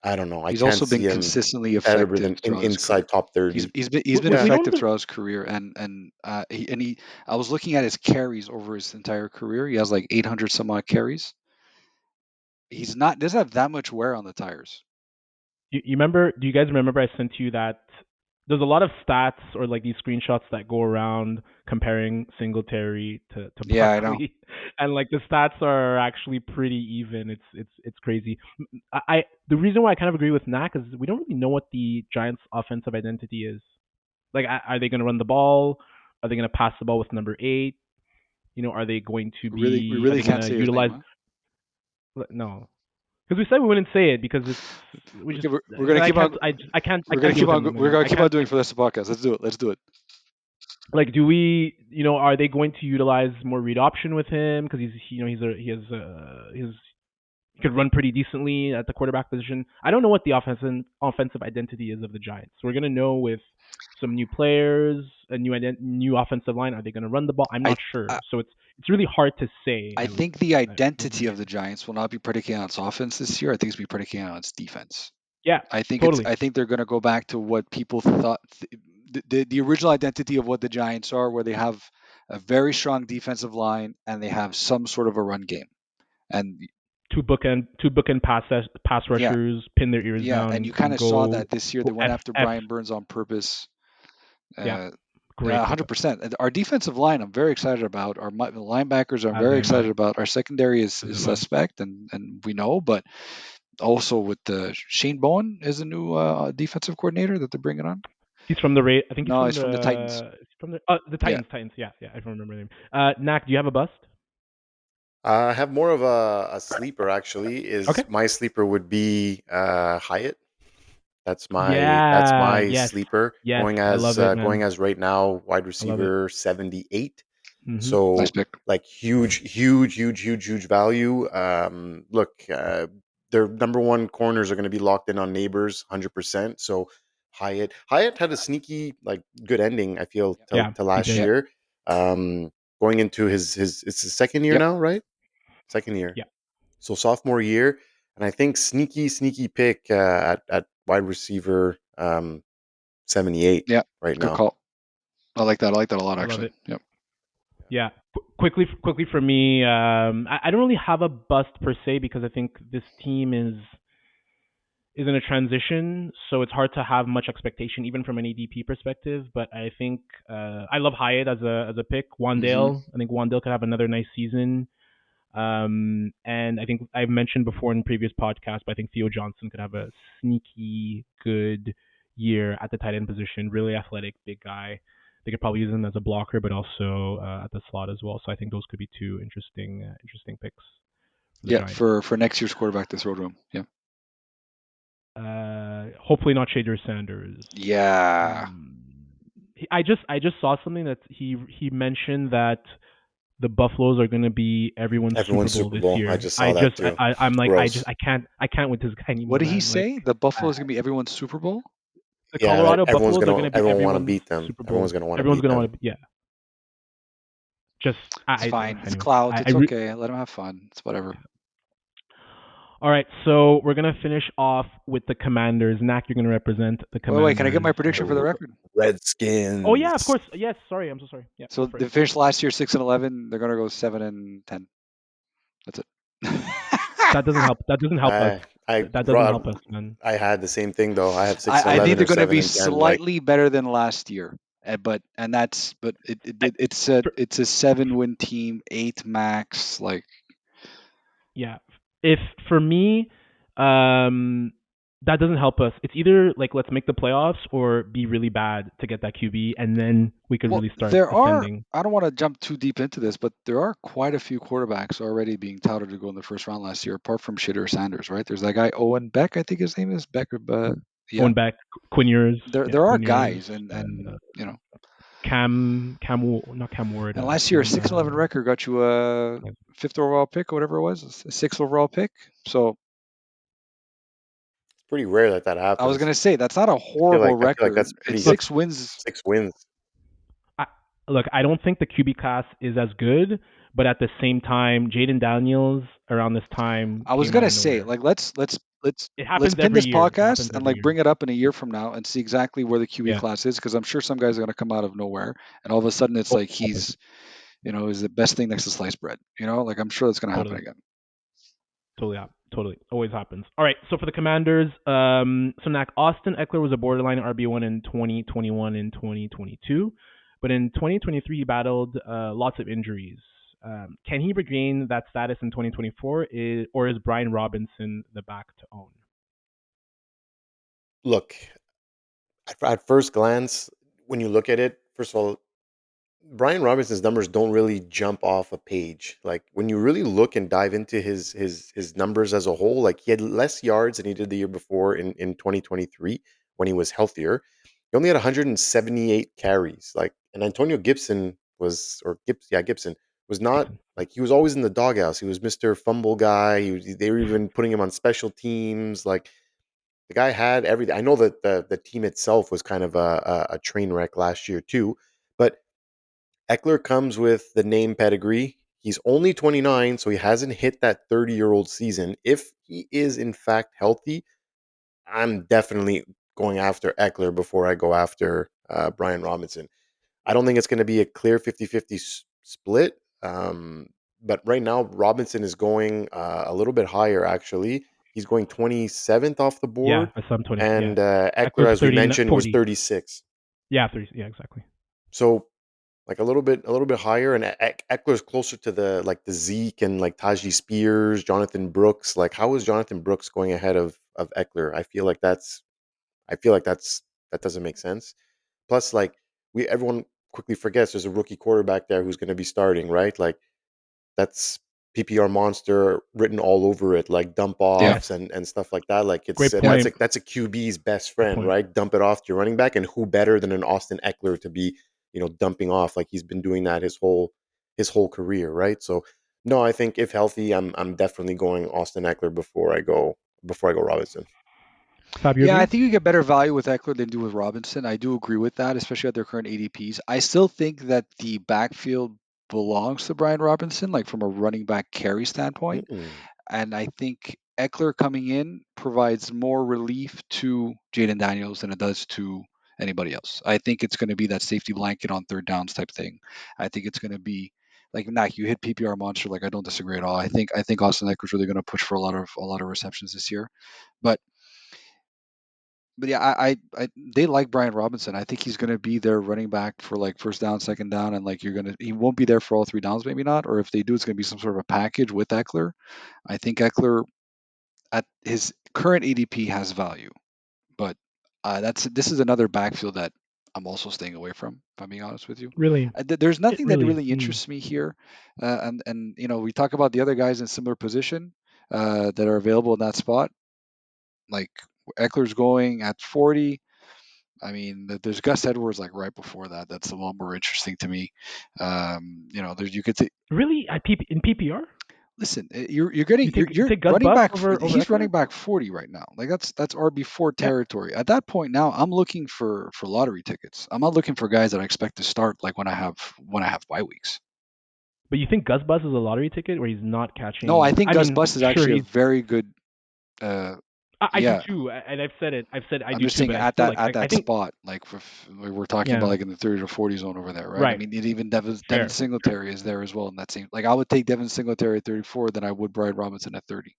I don't know. He's also been consistently effective inside top 30. He's been effective throughout his career, and I was looking at his carries over his entire career. He has like 800 some odd carries. Doesn't have that much wear on the tires. You remember? Do you guys remember I sent you that? There's a lot of stats or like these screenshots that go around comparing Singletary to Barkley. Yeah, I know. And like the stats are actually pretty even. It's crazy. The reason why I kind of agree with Nacc is we don't really know what the Giants' offensive identity is. Like, are they going to run the ball? Are they going to pass the ball with number 8? Are they going to be? We really can't say utilize. His name, huh? No. Because we said we wouldn't say it because we're going to keep on. I can't. We're going to keep on doing for this podcast. Let's do it. Like, do we? Are they going to utilize more read option with him because he could run pretty decently at the quarterback position. I don't know what the offensive identity is of the Giants. So we're going to know with some new players, a new offensive line. Are they going to run the ball? I'm not sure. So it's really hard to say. I think the identity of the Giants will not be predicated on its offense this year. I think it's be predicated on its defense. Yeah, I think totally. I think they're going to go back to what people thought the original identity of what the Giants are, where they have a very strong defensive line and they have some sort of a run game. And two bookend pass rushers, pin their ears down. Yeah, and you kind of saw that this year. They went after Brian Burns on purpose. Great. 100%. Our defensive line, I'm very excited about. Our linebackers, I'm very excited about. Our secondary is suspect, and we know, but also with Shane Bowen is a new defensive coordinator that they're bringing on. He's from the I think he's from the Titans. He's from the Titans. Titans. Yeah. I don't remember the name. Nacc, do you have a bust? I have more of a sleeper actually. My sleeper would be Hyatt. That's my sleeper. Yes, going as right now wide receiver 78. Mm-hmm. So nice pick. Like huge value. Look, their number one corners are going to be locked in on Neighbors 100%. So Hyatt had a sneaky good ending, I feel, to last year. Going into his it's his second year now, right? Second year. Yeah. So sophomore year, and I think sneaky pick at wide receiver 78 right good now. Call. I like that. I like that a lot, actually. Yep. Yeah. Quickly for me, I don't really have a bust per se because I think this team is in a transition, so it's hard to have much expectation even from an ADP perspective. But I think I love Hyatt as a pick. Wandale, I think Wandale could have another nice season. And I think I've mentioned before in previous podcasts, but I think Theo Johnson could have a sneaky good year at the tight end position. Really athletic, big guy. They could probably use him as a blocker, but also at the slot as well. So I think those could be two interesting picks. For next year's quarterback to throw to him. Yeah. Hopefully not Shader Sanders. Yeah. I just saw something that he mentioned that the Buffaloes are going to be everyone's Super Bowl this year. I just saw that too. I'm like, gross. I can't with this guy anymore. What did he say? The Buffaloes going to be everyone's Super Bowl? The Colorado Buffaloes are going to be everyone's want to beat them. Super Bowl. Everyone's going to want to beat them. Yeah. Just it's fine. It's clouds. It's okay. Let them have fun. It's whatever. All right, so we're going to finish off with the Commanders. Nacc, you're going to represent the Commanders. Wait, can I get my prediction for the record? Redskins. Oh, yeah, of course. Yes, sorry. I'm so sorry. Yeah, so they finished last year 6-11. They're going to go 7-10. That's it. That doesn't help. That doesn't help us. That doesn't help us, man. I had the same thing, though. I have 6-11. I think they're going to be slightly better than last year. But it's a 7-win team, 8 max. Yeah. If for me, that doesn't help us. It's either let's make the playoffs or be really bad to get that QB, and then we could really start defending. I don't want to jump too deep into this, but there are quite a few quarterbacks already being touted to go in the first round last year, apart from Shader Sanders, right? There's that guy Owen Beck, I think his name is Beck. Owen Beck, Quinn Ewers. There are guys, and not Cam Ward. And last year, a 6-11 record got you a 5th overall pick or whatever it was, a 6th overall pick. So it's pretty rare that happens. I was going to say that's not a horrible record. That's it's 6 wins. 6 wins. Look, I don't think the QB class is as good, but at the same time, Jaden Daniels around this time. I was going to say, let's pin this podcast and bring it up in a year from now and see exactly where the QB class is, because I'm sure some guys are going to come out of nowhere, and all of a sudden it's he's, is the best thing next to sliced bread. I'm sure that's going to happen again. Totally. Always happens. All right, so for the Commanders, so Nacc, Austin Ekeler was a borderline RB1 in 2021 and 2022, but in 2023 he battled lots of injuries. Can he regain that status in 2024, or is Brian Robinson the back to own? Look, at first glance, when you look at it, first of all, Brian Robinson's numbers don't really jump off a page. When you really look and dive into his numbers as a whole, he had less yards than he did the year before in 2023 when he was healthier. He only had 178 carries. And Antonio Gibson was not he was always in the doghouse. He was Mr. Fumble guy. They were even putting him on special teams. The guy had everything. I know that the team itself was kind of a train wreck last year too, but Ekeler comes with the name pedigree. He's only 29, so he hasn't hit that 30-year-old season. If he is in fact healthy, I'm definitely going after Ekeler before I go after Brian Robinson. I don't think it's going to be a clear 50-50 split, but right now Robinson is going a little bit higher, actually. He's going 27th off the board. Yeah, I saw him 20. And Ekeler, as we mentioned, was 36. Yeah, 30. Yeah, exactly. So like a little bit higher, and Eckler's closer to the Zeke and like Tajee Spears, Jonathan Brooks. Like, how is Jonathan Brooks going ahead of Eckler? I feel like that doesn't make sense. Plus, like everyone quickly forgets there's a rookie quarterback there who's going to be starting, right? Like that's PPR monster written all over it, like dump Yeah. offs and stuff like that. Like it's Great point. that's a QB's best friend, right? Dump it off to your running back, and who better than an Austin Eckler to be, dumping off like he's been doing that his whole career, right? So no, I think if healthy, I'm definitely going Austin Eckler before I go Robinson. Fab, you Yeah, I agree? think you get better value with Eckler than you do with Robinson. I do agree with that, especially at their current ADPs. I still think that the backfield belongs to Brian Robinson, like from a running back carry standpoint. Mm-mm. And I think Eckler coming in provides more relief to Jaden Daniels than it does to anybody else. I think it's going to be that safety blanket on third downs type thing. I think it's going to be like Nacc, you hit PPR monster. Like I don't disagree at all. I think Austin Eckler's really going to push for a lot of receptions this year. But yeah, they like Brian Robinson. I think he's going to be their running back for like first down, second down, and like he won't be there for all three downs, maybe not. Or if they do, it's going to be some sort of a package with Eckler. I think Eckler at his current ADP has value, but this is another backfield that I'm also staying away from. If I'm being honest with you, Really? there's It nothing that really is. really interests me here, and we talk about the other guys in similar position that are available in that spot. Like Eckler's going at 40. I mean, there's Gus Edwards like right before that. That's a little more interesting to me. There's you could say, Really? In PPR? listen, you're getting You you're take Gus running Bus back. over He's Eckler? running back 40 right now. Like that's RB4 Yeah. territory. At that point now, I'm looking for lottery tickets. I'm not looking for guys that I expect to start like when I have bye weeks. But you think Gus Bus is a lottery ticket where he's not No, I catching? think I Gus mean, Bus is sure, actually a he's. very good. Uh, I do yeah, too, and I've said it. I've said I I'm do just too, saying but I at still that like. at I that think. spot, like we're talking about Yeah. like in the 30 to 40 zone over there, right? I Right. mean, even Devin Fair. Singletary is there as well in that same. Like I would take Devin Singletary at 34 than I would Brian Robinson at 30.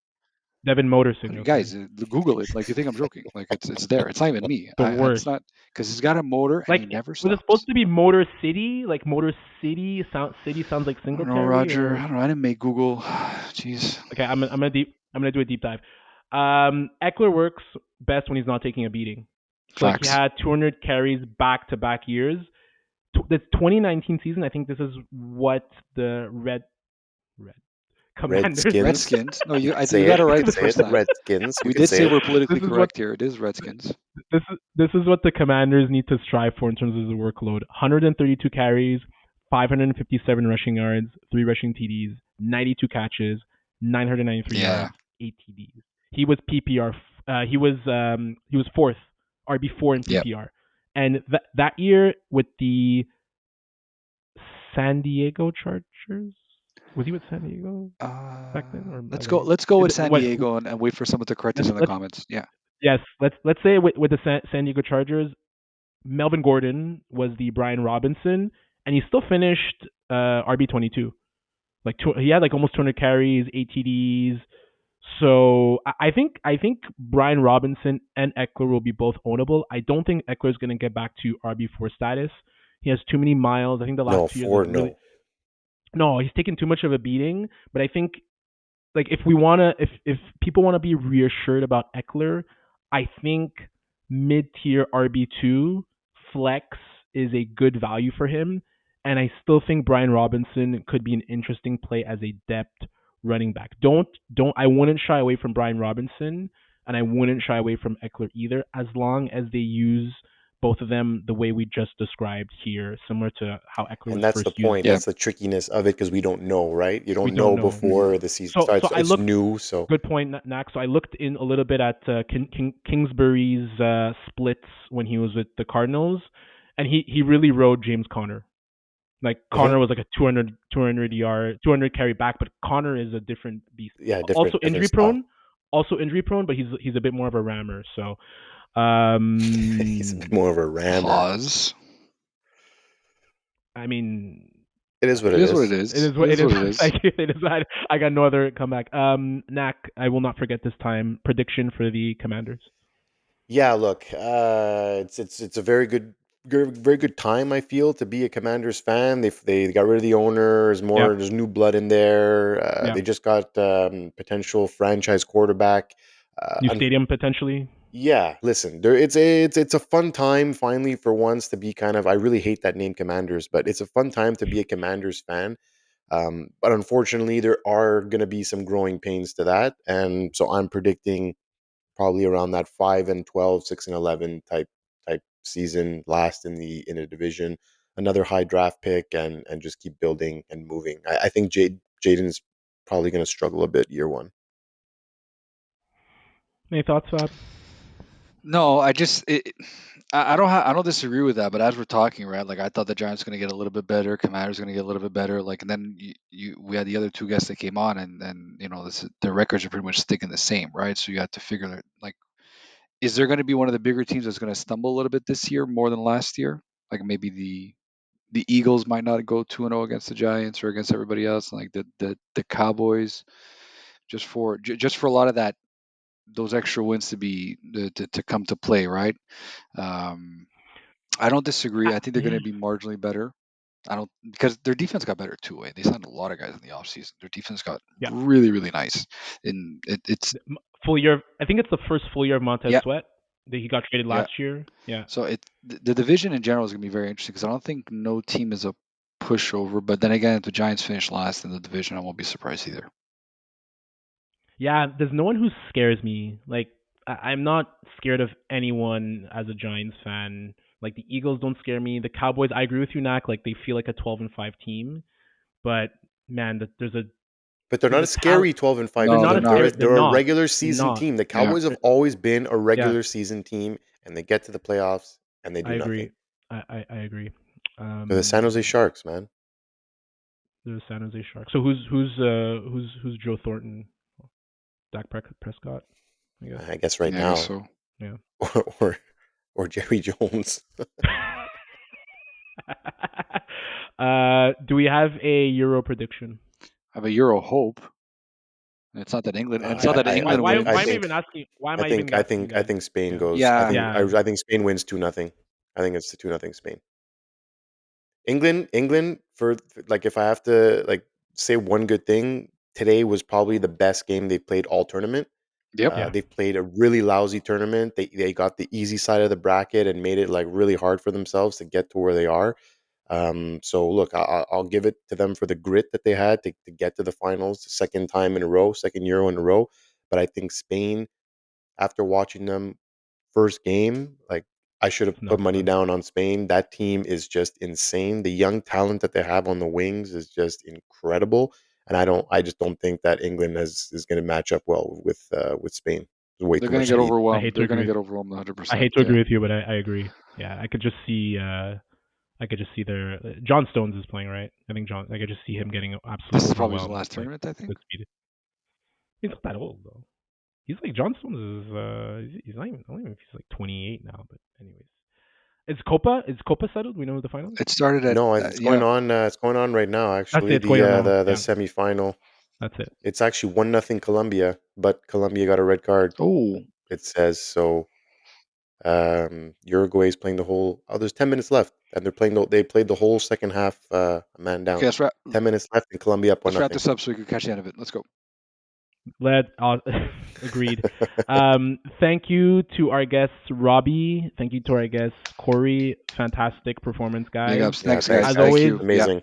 Devin Motor You guys, Singletary. Google it. Like you think I'm joking? Like it's there. It's not even me. The It's worst. not because he's got a motor and Like, he never was it supposed stops. to be Motor City? Like Motor City sounds like I don't know, Singletary, Roger. I or don't know. I didn't make Google. Jeez. okay. I'm gonna do a deep dive. Eckler works best when he's not taking a beating. So like he Facts. had 200 carries back to back years. The 2019 season, I think this is what the Red Commanders. Redskins. Redskins. No, you Say got it. it You right could the say it. first time. Redskins. You We could did say say it. we're This politically is what correct here. It is Redskins. this is what the Commanders need to strive for in terms of the workload. 132 carries, 557 rushing yards, 3 rushing TDs, 92 catches, 993 Yeah. yards, 8 TDs. He was PPR. He was fourth RB4 in Yep. PPR, and that year with the San Diego Chargers. Was he with San Diego back then, or Let's am go. I? Let's go with San What? Diego and wait for someone to correct us in the Let's comments. Yeah. yes. Let's say with the San Diego Chargers, Melvin Gordon was the Brian Robinson, and he still finished RB22. He had like almost 200 carries, 8 TDs. So I think Brian Robinson and Eckler will be both ownable. I don't think Eckler is going to get back to RB4 status. He has too many miles. I think the last No, 2 years have really no. no. He's taken too much of a beating. But I think like if people want to be reassured about Eckler, I think mid-tier RB2 flex is a good value for him, and I still think Brian Robinson could be an interesting play as a depth running back. Don't I wouldn't shy away from Brian Robinson, and I wouldn't shy away from Eckler either, as long as they use both of them the way we just described here, similar to how Eckler was And that's the first used. point. Yeah. That's the trickiness of it because we don't know, right? You We don't don't know know. Mhm. before the season So starts. I It's looked. new, so Good point, Nacc. So I looked in a little bit at Kingsbury's splits when he was with the Cardinals, and he really rode James Conner. Like Conner was like a 200 carry back, but Conner is a different beast. yeah, Also different style. injury prone, but he's a bit more of a rammer. So He's a bit more of a rammer. Pause. I mean, It is what It it is what it is. is. it is what it is. What it is. Thank you. It is. I got no other comeback. Nacc, I will not forget this time. Prediction for the Commanders. Yeah, look, it's a very good very good time, I feel, to be a Commanders fan. They got rid of the owner. There's new blood in there. They just got potential franchise quarterback. New stadium potentially. Yeah, listen, it's a fun time finally for once to be kind of. I really hate that name, Commanders, but it's a fun time to be a Commanders fan. But unfortunately, there are going to be some growing pains to that, and so I'm predicting probably around that 5-12, 6-11 type season, last in the division, another high draft pick, and just keep building and moving. I think Jaden's probably going to struggle a bit year one. Any thoughts, Fab? No, I don't disagree with that. But as we're talking, right, like I thought the Giants were going to get a little bit better, Commanders going to get a little bit better, like, and then we had the other two guests that came on, and then their records are pretty much sticking the same, right? So you have to figure that, like, is there going to be one of the bigger teams that's going to stumble a little bit this year more than last year? Like maybe the Eagles might not go 2-0 against the Giants or against everybody else, like the Cowboys, just for a lot of that, those extra wins to come to play, right? I don't disagree. I think they're going to be marginally better. Because their defense got better too. They signed a lot of guys in the offseason. Their defense got really, really nice. And it's full year. I think it's the first full year of Montez Sweat that he got traded last year. Yeah. So the division in general is going to be very interesting because I don't think no team is a pushover. But then again, if the Giants finish last in the division, I won't be surprised either. Yeah, there's no one who scares me. Like, I'm not scared of anyone as a Giants fan. Like, the Eagles don't scare me. The Cowboys, I agree with you, Nacc. Like, they feel like a 12-5 team. But, man, But they're not a scary 12-5 team. No, they're a regular season team. The Cowboys have always been a regular season team, and they get to the playoffs, and they do nothing. I agree. They're the San Jose Sharks, man. They're the San Jose Sharks. So who's Joe Thornton? Dak Prescott, I guess right now. So. Yeah. Or Jerry Jones. Do we have a Euro prediction? I have a Euro hope. It's not that England. It's not that England. Why am I even asking? Why am I even asking? I think Spain goes. Yeah. I think Spain wins 2-0. I think it's 2-0 Spain. England for like, if I have to like say one good thing, today was probably the best game they've played all tournament. Yep. They've played a really lousy tournament. They got the easy side of the bracket and made it like really hard for themselves to get to where they are. So look, I'll give it to them for the grit that they had to get to the finals, second Euro in a row. But I think Spain, after watching them first game, like, I should have put money down on Spain. That team is just insane. The young talent that they have on the wings is just incredible. And I just don't think that England is going to match up well with Spain. They're going to get overwhelmed. They're going to get overwhelmed 100%. I hate to agree with you, but I agree. Yeah, I could just see their John Stones is playing, right? I could just see him getting absolutely. This is probably his last tournament, I think. He's not that old though. He's like, John Stones is he's not even, I don't even know if he's like 28 now, but anyways. Is Copa settled? We know the finals? It started at it's going on. It's going on right now. Actually, the semifinal. That's it. It's actually 1-0 Colombia, but Colombia got a red card. Oh, it says so. Uruguay is playing the whole. Oh, there's 10 minutes left, and they played the whole second half. Man down. Okay, 10 minutes left, and Colombia up 1-0. Let's wrap this up so we can catch the end of it. Let's go. Agreed. Thank you to our guests, Robbie. Thank you to our guests, Corey. Fantastic performance, guys. Thanks, guys. As always, amazing.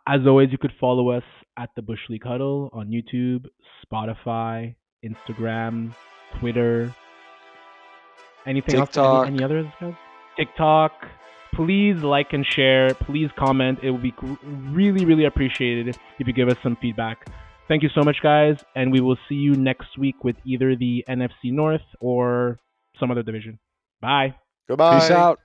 As always, you could follow us at the Bush League Huddle on YouTube, Spotify, Instagram, Twitter. Anything TikTok. else? Any others, guys? TikTok. Please like and share. Please comment. It would be really, really appreciated if you give us some feedback. Thank you so much, guys, and we will see you next week with either the NFC North or some other division. Bye. Goodbye. Peace out.